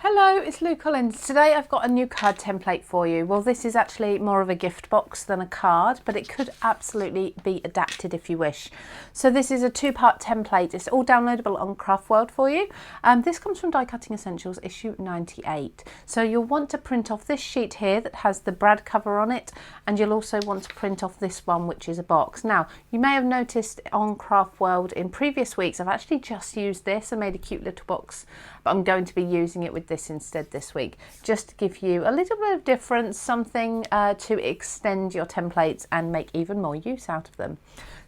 Hello, it's Lou Collins. Today I've got a new card template for you. Well, this is actually more of a gift box than a card, but it could absolutely be adapted if you wish. So this is a two-part template. It's all downloadable on Craft World for you. This comes from Die Cutting Essentials issue 98. So you'll want to print off this sheet here that has the brad cover on it, and you'll also want to print off this one, which is a box. Now, you may have noticed on Craft World in previous weeks, I've actually just used this and made a cute little box, but I'm going to be using it with this instead this week, just to give you a little bit of difference, something to extend your templates and make even more use out of them.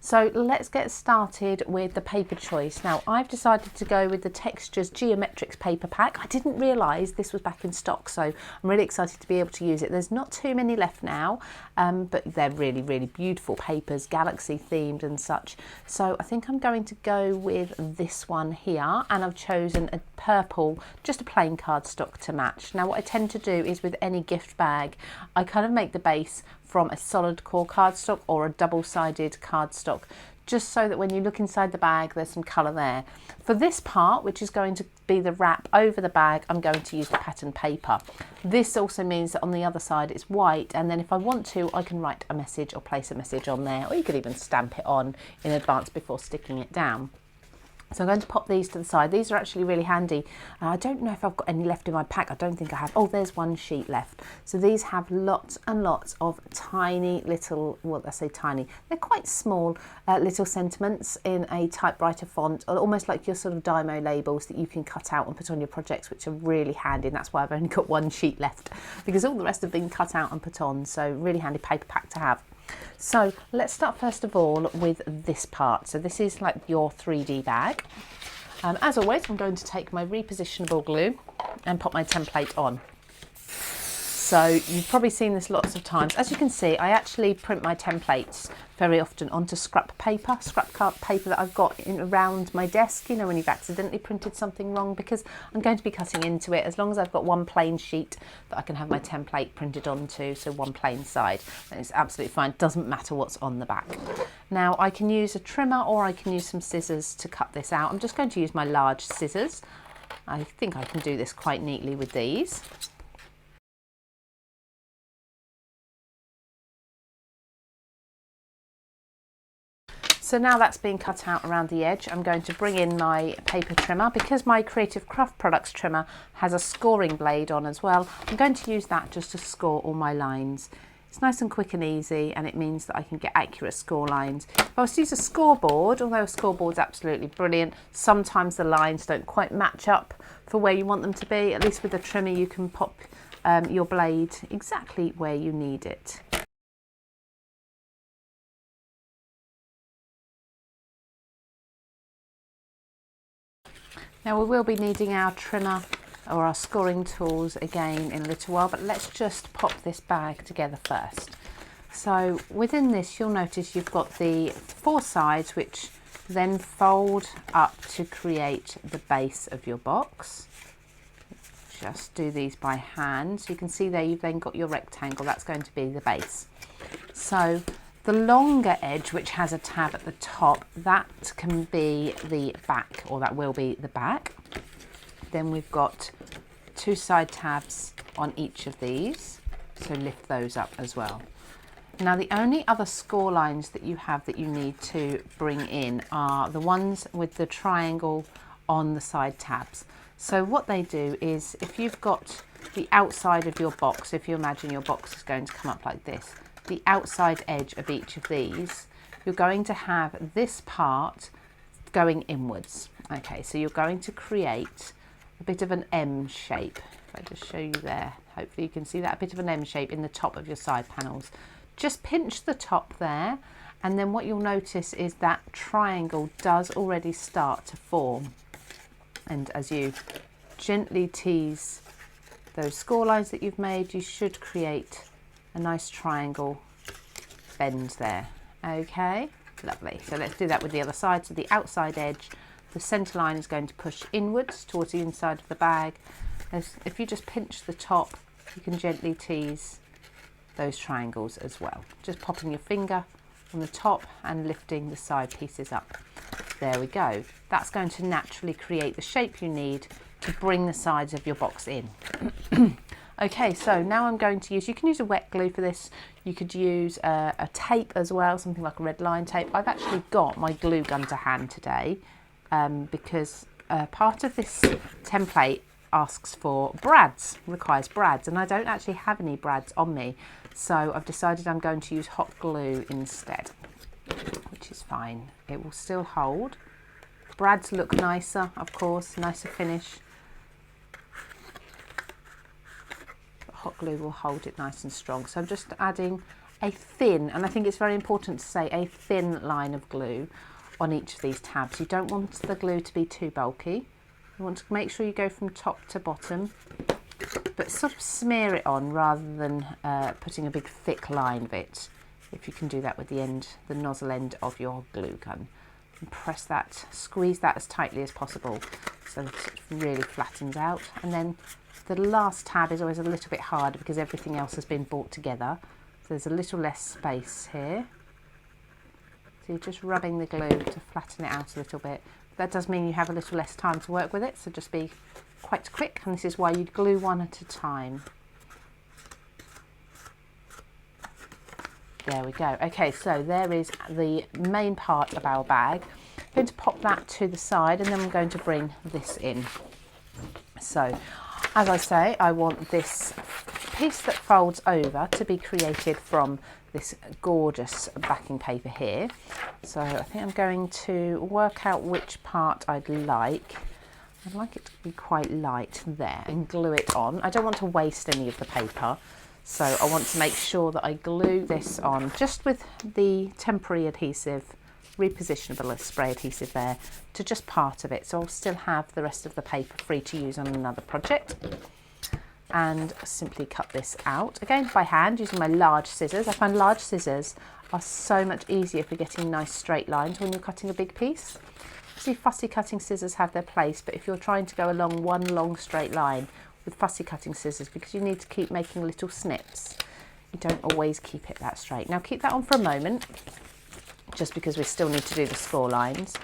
So let's get started with the paper choice. Now I've decided to go with the Textures Geometrics paper pack. I didn't realise this was back in stock, so I'm really excited to be able to use it. There's not too many left now, but they're really, really beautiful papers, galaxy themed and such. So I think I'm going to go with this one here, and I've chosen a purple, just a plain cardstock to match. Now what I tend to do is with any gift bag, I kind of make the base from a solid core cardstock or a double-sided cardstock, just so that when you look inside the bag there's some colour there. For this part, which is going to be the wrap over the bag, I'm going to use the pattern paper. This also means that on the other side it's white, and then if I want to I can write a message or place a message on there, or you could even stamp it on in advance before sticking it down. So I'm going to pop these to the side. These are actually really handy. I don't know if I've got any left in my pack. I don't think I have. Oh, there's one sheet left. So these have lots and lots of tiny little, well, I say tiny, they're quite small little sentiments in a typewriter font, almost like your sort of Dymo labels that you can cut out and put on your projects, which are really handy. And that's why I've only got one sheet left, because all the rest have been cut out and put on. So really handy paper pack to have. So let's start first of all with this part. So this is like your 3D bag. As always, I'm going to take my repositionable glue and pop my template on. So you've probably seen this lots of times. As you can see, I actually print my templates very often onto scrap card paper that I've got around my desk, you know, when you've accidentally printed something wrong, because I'm going to be cutting into it. As long as I've got one plain sheet that I can have my template printed onto, so one plain side, then it's absolutely fine. Doesn't matter what's on the back. Now I can use a trimmer or I can use some scissors to cut this out. I'm just going to use my large scissors. I think I can do this quite neatly with these. So now that's being cut out around the edge, I'm going to bring in my paper trimmer. Because my Creative Craft Products trimmer has a scoring blade on as well, I'm going to use that just to score all my lines. It's nice and quick and easy, and it means that I can get accurate score lines. If I was to use a scoreboard, although a scoreboard's absolutely brilliant, sometimes the lines don't quite match up for where you want them to be. At least with the trimmer you can pop your blade exactly where you need it. Now we will be needing our trimmer or our scoring tools again in a little while, but let's just pop this bag together first. So within this you'll notice you've got the four sides which then fold up to create the base of your box. Just do these by hand. So you can see there you've then got your rectangle, that's going to be the base. So the longer edge, which has a tab at the top, that can be the back, or that will be the back. Then we've got two side tabs on each of these, so lift those up as well. Now the only other score lines that you have that you need to bring in are the ones with the triangle on the side tabs. So what they do is, if you've got the outside of your box, if you imagine your box is going to come up like this, the outside edge of each of these, you're going to have this part going inwards. Okay, so you're going to create a bit of an M shape. If I just show you there, hopefully you can see that, a bit of an M shape in the top of your side panels. Just pinch the top there, and then what you'll notice is that triangle does already start to form. And as you gently tease those score lines that you've made, you should create a nice triangle bend there. Okay, lovely. So let's do that with the other side. So the outside edge, the center line is going to push inwards towards the inside of the bag. If you just pinch the top, you can gently tease those triangles as well. Just popping your finger on the top and lifting the side pieces up. There we go. That's going to naturally create the shape you need to bring the sides of your box in. Okay, so now I'm going to use, you can use a wet glue for this, you could use a tape as well, something like a red line tape. I've actually got my glue gun to hand today because part of this template asks for brads, requires brads, and I don't actually have any brads on me, so I've decided I'm going to use hot glue instead, which is fine. It will still hold. Brads look nicer, of course, nicer finish. Hot glue will hold it nice and strong. So I'm just adding a thin, and I think it's very important to say, a thin line of glue on each of these tabs. You don't want the glue to be too bulky. You want to make sure you go from top to bottom, but sort of smear it on rather than putting a big thick line of it. If you can do that with the end, the nozzle end of your glue gun. And press that, squeeze that as tightly as possible so that it really flattens out. And then the last tab is always a little bit harder because everything else has been brought together. So there's a little less space here. So you're just rubbing the glue to flatten it out a little bit. That does mean you have a little less time to work with it, so just be quite quick, and this is why you'd glue one at a time. There we go. Okay, so there is the main part of our bag. I'm going to pop that to the side, and then I'm going to bring this in. So, as I say, I want this piece that folds over to be created from this gorgeous backing paper here. So I think I'm going to work out which part I'd like. I'd like it to be quite light there and glue it on. I don't want to waste any of the paper, so I want to make sure that I glue this on just with the temporary adhesive, repositionable spray adhesive there, to just part of it. So I'll still have the rest of the paper free to use on another project. And simply cut this out again by hand using my large scissors. I find large scissors are so much easier for getting nice straight lines when you're cutting a big piece. See, fussy cutting scissors have their place, but if you're trying to go along one long straight line with fussy cutting scissors, because you need to keep making little snips, you don't always keep it that straight. Now keep that on for a moment, just because we still need to do the score lines.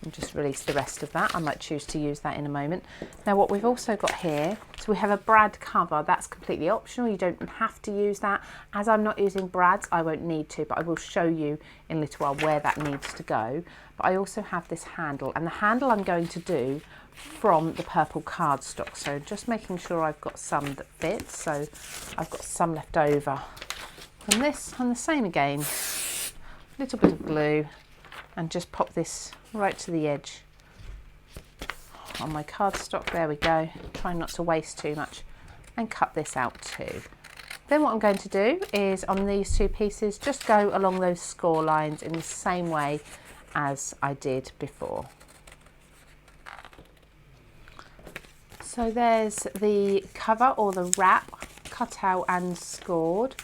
And just release the rest of that. I might choose to use that in a moment. Now what we've also got here, so we have a brad cover. That's completely optional. You don't have to use that. As I'm not using brads, I won't need to, but I will show you in a little while where that needs to go. But I also have this handle, and the handle I'm going to do from the purple cardstock. So just making sure I've got some that fits. So I've got some left over from this, and the same again. A little bit of glue, and just pop this right to the edge on my cardstock. There we go. Try not to waste too much, and cut this out too. Then what I'm going to do is on these two pieces, just go along those score lines in the same way as I did before. So there's the cover or the wrap cut out and scored.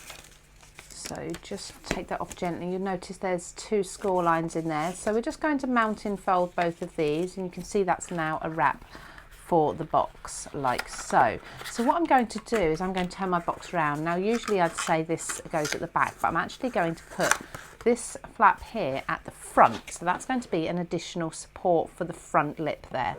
So just take that off gently. You'll notice there's two score lines in there. So we're just going to mountain fold both of these, and you can see that's now a wrap for the box, like so. So what I'm going to do is I'm going to turn my box around. Now usually I'd say this goes at the back, but I'm actually going to put this flap here at the front. So that's going to be an additional support for the front lip there.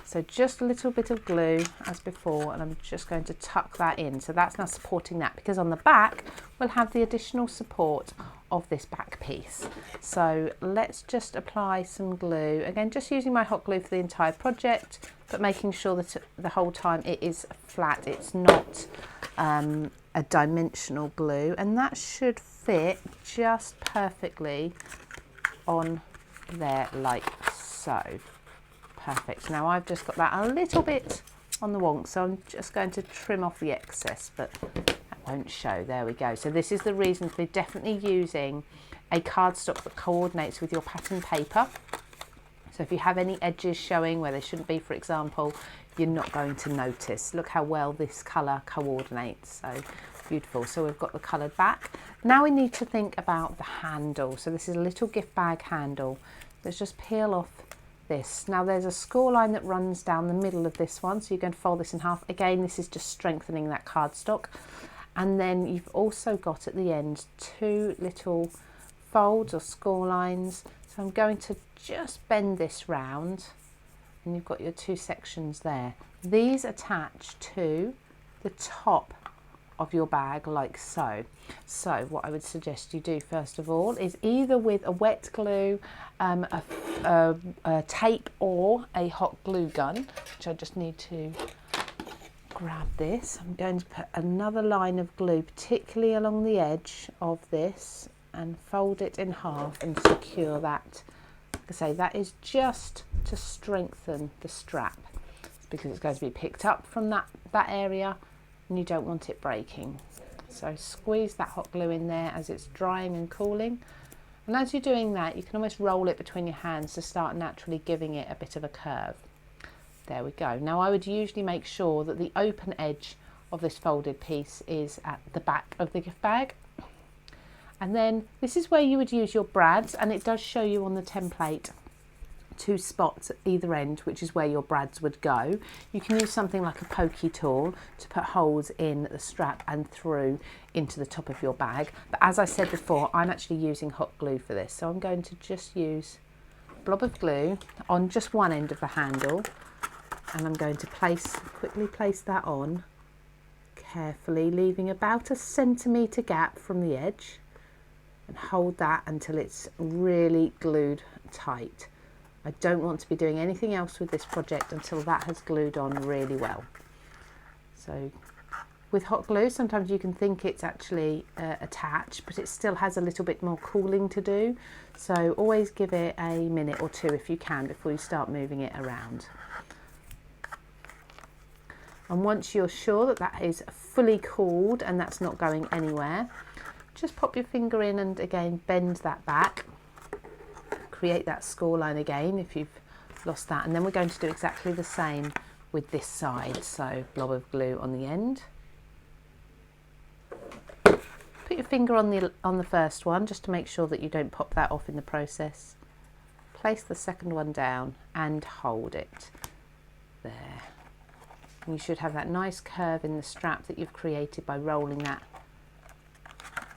So just a little bit of glue as before, and I'm just going to tuck that in. So that's now supporting that, because on the back we'll have the additional support of this back piece. So let's just apply some glue. Again, just using my hot glue for the entire project, but making sure that the whole time it is flat. It's not a dimensional glue, and that should fit just perfectly on there like so. Perfect. Now I've just got that a little bit on the wonk, so I'm just going to trim off the excess, but that won't show. There we go. So this is the reason for definitely using a cardstock that coordinates with your pattern paper. So if you have any edges showing where they shouldn't be, for example, you're not going to notice. Look how well this colour coordinates. So beautiful. So we've got the coloured back. Now we need to think about the handle. So this is a little gift bag handle. Let's just peel off this. Now there's a score line that runs down the middle of this one, so you're going to fold this in half. Again, this is just strengthening that cardstock. And then you've also got at the end two little folds or score lines. I'm going to just bend this round, and you've got your two sections there. These attach to the top of your bag like so. So what I would suggest you do first of all is either with a wet glue, a tape or a hot glue gun, which I just need to grab this. I'm going to put another line of glue particularly along the edge of this and fold it in half and secure that. Like I say, that is just to strengthen the strap because it's going to be picked up from that area and you don't want it breaking. So squeeze that hot glue in there as it's drying and cooling, and as you're doing that you can almost roll it between your hands to start naturally giving it a bit of a curve. There we go. Now I would usually make sure that the open edge of this folded piece is at the back of the gift bag, and then this is where you would use your brads, and it does show you on the template 2 spots at either end, which is where your brads would go. You can use something like a pokey tool to put holes in the strap and through into the top of your bag. But as I said before, I'm actually using hot glue for this. So I'm going to just use a blob of glue on just one end of the handle, and I'm going to quickly place that on carefully, leaving about a centimetre gap from the edge, and hold that until it's really glued tight. I don't want to be doing anything else with this project until that has glued on really well. So with hot glue, sometimes you can think it's actually attached, but it still has a little bit more cooling to do. So always give it a minute or 2 if you can before you start moving it around. And once you're sure that that is fully cooled and that's not going anywhere, just pop your finger in and again bend that back. Create that score line again if you've lost that, and then we're going to do exactly the same with this side. So blob of glue on the end, put your finger on the first one just to make sure that you don't pop that off in the process. Place the second one down and hold it there. And you should have that nice curve in the strap that you've created by rolling that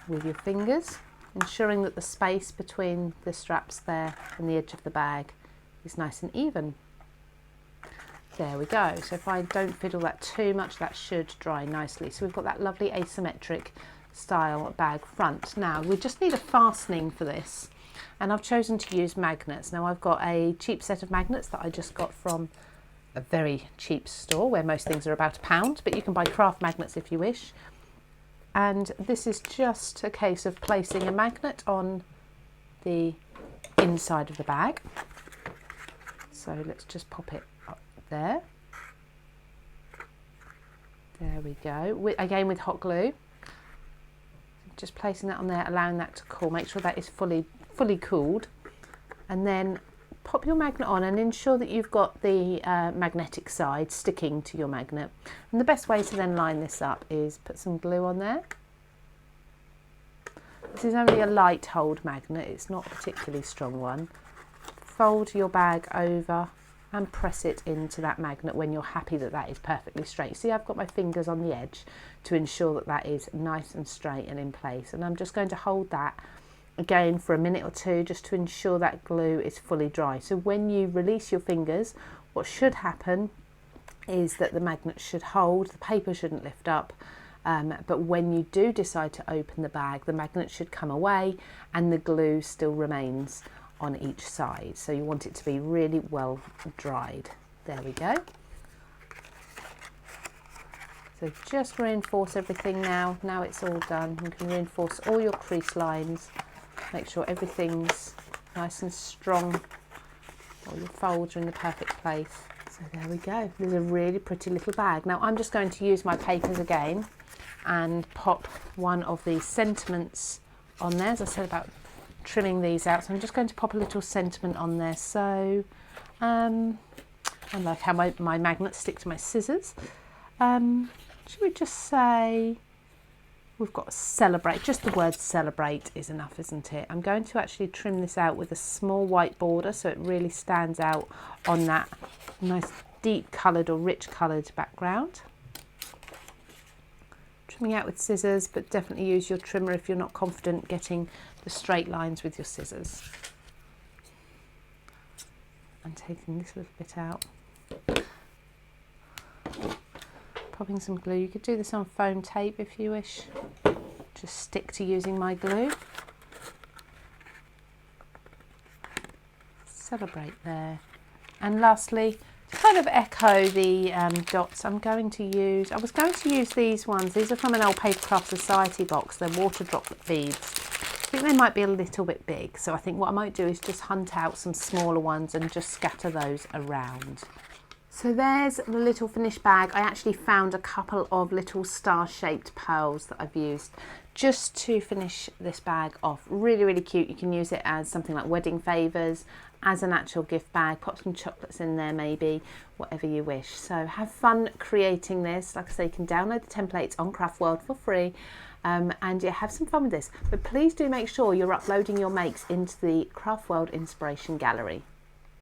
with your fingers, ensuring that the space between the straps there and the edge of the bag is nice and even. There we go. So if I don't fiddle that too much, that should dry nicely. So we've got that lovely asymmetric style bag front. Now we just need a fastening for this, and I've chosen to use magnets. Now I've got a cheap set of magnets that I just got from a very cheap store where most things are about £1, but you can buy craft magnets if you wish. And this is just a case of placing a magnet on the inside of the bag. So let's just pop it up there. There we go. Again with hot glue. Just placing that on there, allowing that to cool. Make sure that is fully cooled. And then pop your magnet on and ensure that you've got the magnetic side sticking to your magnet. And the best way to then line this up is put some glue on there. This is only a light hold magnet, it's not a particularly strong one. Fold your bag over and press it into that magnet when you're happy that that is perfectly straight. See, I've got my fingers on the edge to ensure that that is nice and straight and in place. And I'm just going to hold that again for a minute or 2 just to ensure that glue is fully dry. So when you release your fingers, what should happen is that the magnet should hold, the paper shouldn't lift up, but when you do decide to open the bag, the magnet should come away and the glue still remains on each side. So you want it to be really well dried. There we go. So just reinforce everything now. Now it's all done. You can reinforce all your crease lines. Make sure everything's nice and strong. All your folds are in the perfect place. So there we go. There's a really pretty little bag. Now I'm just going to use my papers again and pop one of these sentiments on there. As I said about trimming these out, so I'm just going to pop a little sentiment on there. So I like how my magnets stick to my scissors. Should we just say we've got celebrate? Just the word celebrate is enough, isn't it? I'm going to actually trim this out with a small white border so it really stands out on that nice deep coloured or rich coloured background. Trimming out with scissors, but definitely use your trimmer if you're not confident getting the straight lines with your scissors. I'm taking this little bit out. popping some glue. You could do this on foam tape if you wish. Just stick to using my glue. Celebrate there. And lastly, to kind of echo the dots, I was going to use these ones. These are from an old Papercraft Society box. They're water droplet beads. I think they might be a little bit big, so I think what I might do is just hunt out some smaller ones and just scatter those around. So there's the little finished bag. I actually found a couple of little star-shaped pearls that I've used just to finish this bag off. Really, really cute. You can use it as something like wedding favours, as an actual gift bag. Pop some chocolates in there maybe, whatever you wish. So have fun creating this. Like I say, you can download the templates on Craft World for free. And yeah, have some fun with this. But please do make sure you're uploading your makes into the Craft World Inspiration Gallery.